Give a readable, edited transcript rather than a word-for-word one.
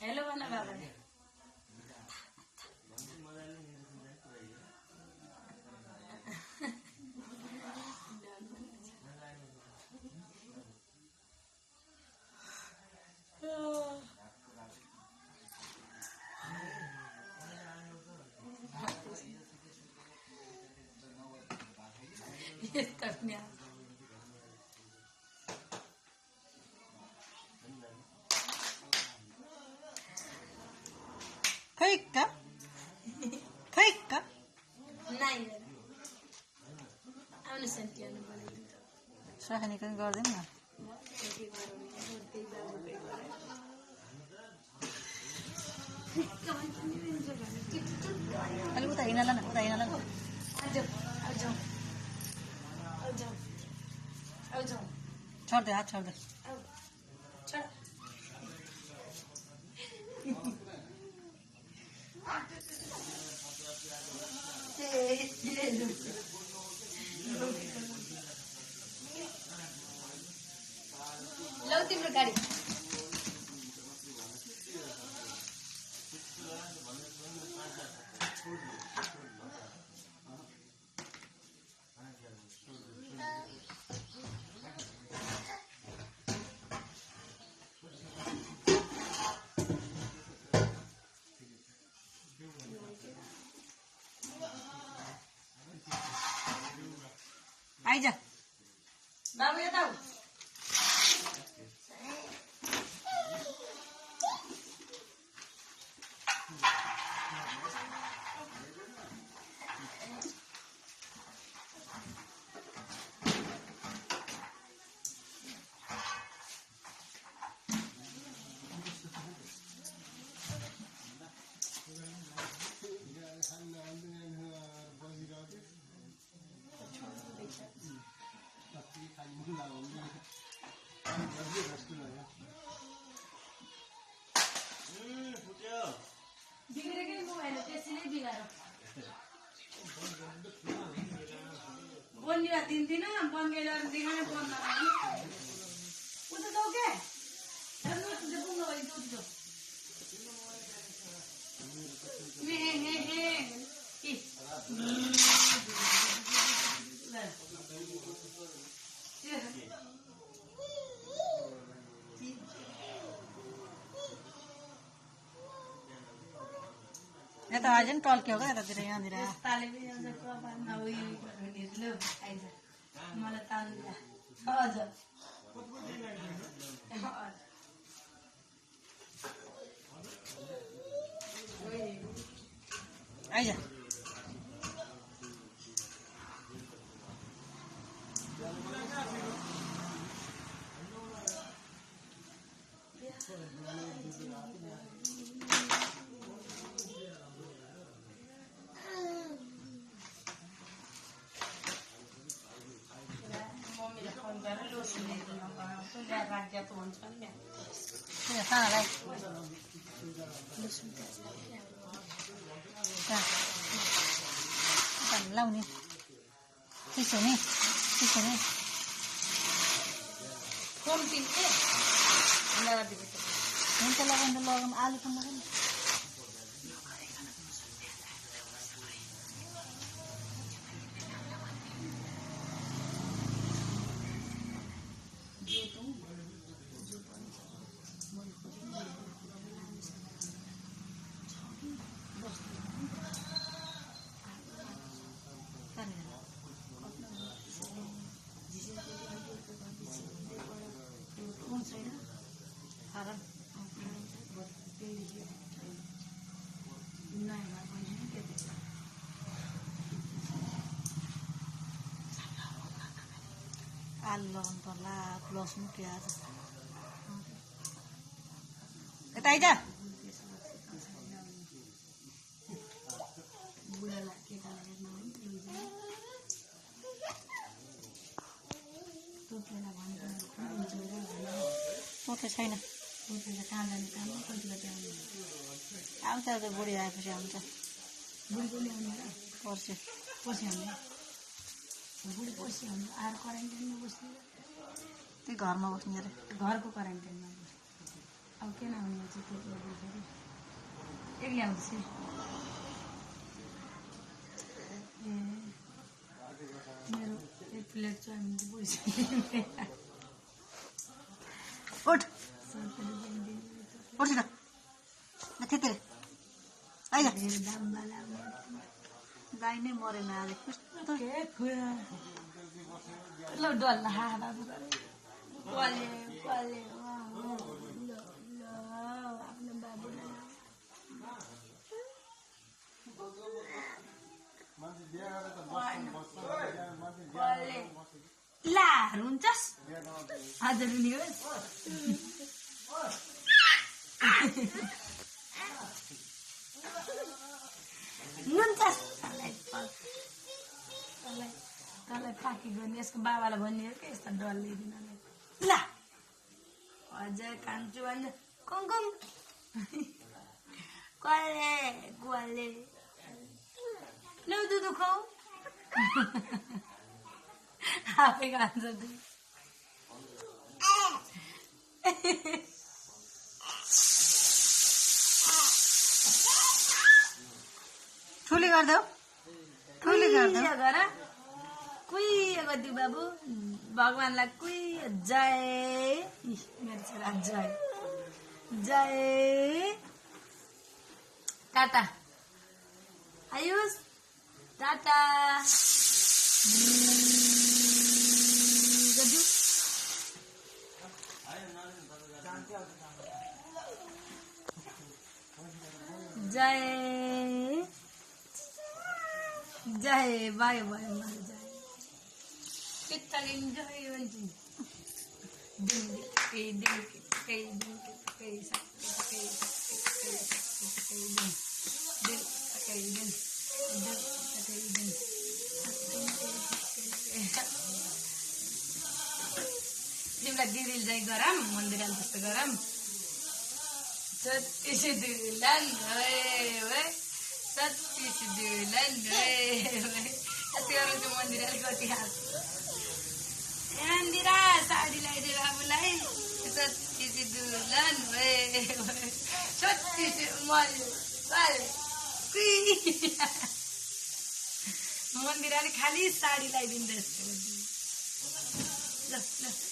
hello भन बाबाले Fake fake नहीं आउनु सन्तियानु बनाइदिन्छ साखनीकन गर्दैन न अलि उता हिँड्न ल छोड दे हात छोड दे लौ तिम्रो गाडी आइज बाबु यता आऊ बिग्रेकै मोबाइल त्यसैले बिगार बोनिरा दिन्दिन बङ्गेला दिखाने बोल्न उता जाऊ के हेर्नु तुझे बुङ्ग भयो दुध हे हे हे के यता आज नि टल्क्यो क्या यतातिर यहाँनिर ताले पनि आज कपालमा उयो गर्नु आइज मलाई तान्दा हजुर आइज सानालाई लाउने चिसो नि हुन्छ लगाउनु आलु पनि लगाउनु आलु लगाउनु पर्ला लसुन प्याज यता आइज सोचे छैन आउँछ त बुढी आएपछि आउँछ पर्सि बुढी पर्सि आएर क्वारेन्टाइनमा बस्नु त्यही घरमा बस्ने अरे घरको क्वारेन्टाइनमा अब किन आउने चाहिँ त्यति बेला एक्लै आउँदैछ ए मेरो एक प्लेट चाउमिन चाहिँ पैसा उठ उठ न त्यति आइज धेरै दामवाला गाई नै मरेन आज कस्तो के खुवा ल डल्ला बाबु कले कले ल आफ्नो बाबुलाई ला रुन्छस् आज रुनी होस् रुन्छस् तँलाई फाकी गर्ने यसको बाबालाई भन्ने क्या यस्तो डल्ले दिनलाई ल अझै कान्छु भन्छ कुमकुम कले गुवाले लौ दुध खुवाउ आफै खान्छ दुध ठुली गरिदेऊ ठुली गरिदेऊ गर कुइयो गरिदिउ बाबु भगवान्लाई कुइयो जय मेरो छोरा जय जय टाटा आयुष टाटा गरिदिउ जय जय बायो बायो मारो जय पित्तलिन जय भन्छ तिमीलाई दिदीले चाहिँ गरम मन्दिरले त्यस्तो गरम छत्तिस दुलन छत्तिस दुलन यति गरौँ त्यो मन्दिरले कति खास मन्दिरा साडी लगाइदियो बाबुलाई छत्तिस दुलन छत्तिस मन्दिराले खालि साडी लगाइदिन्छ यस्तो ल ल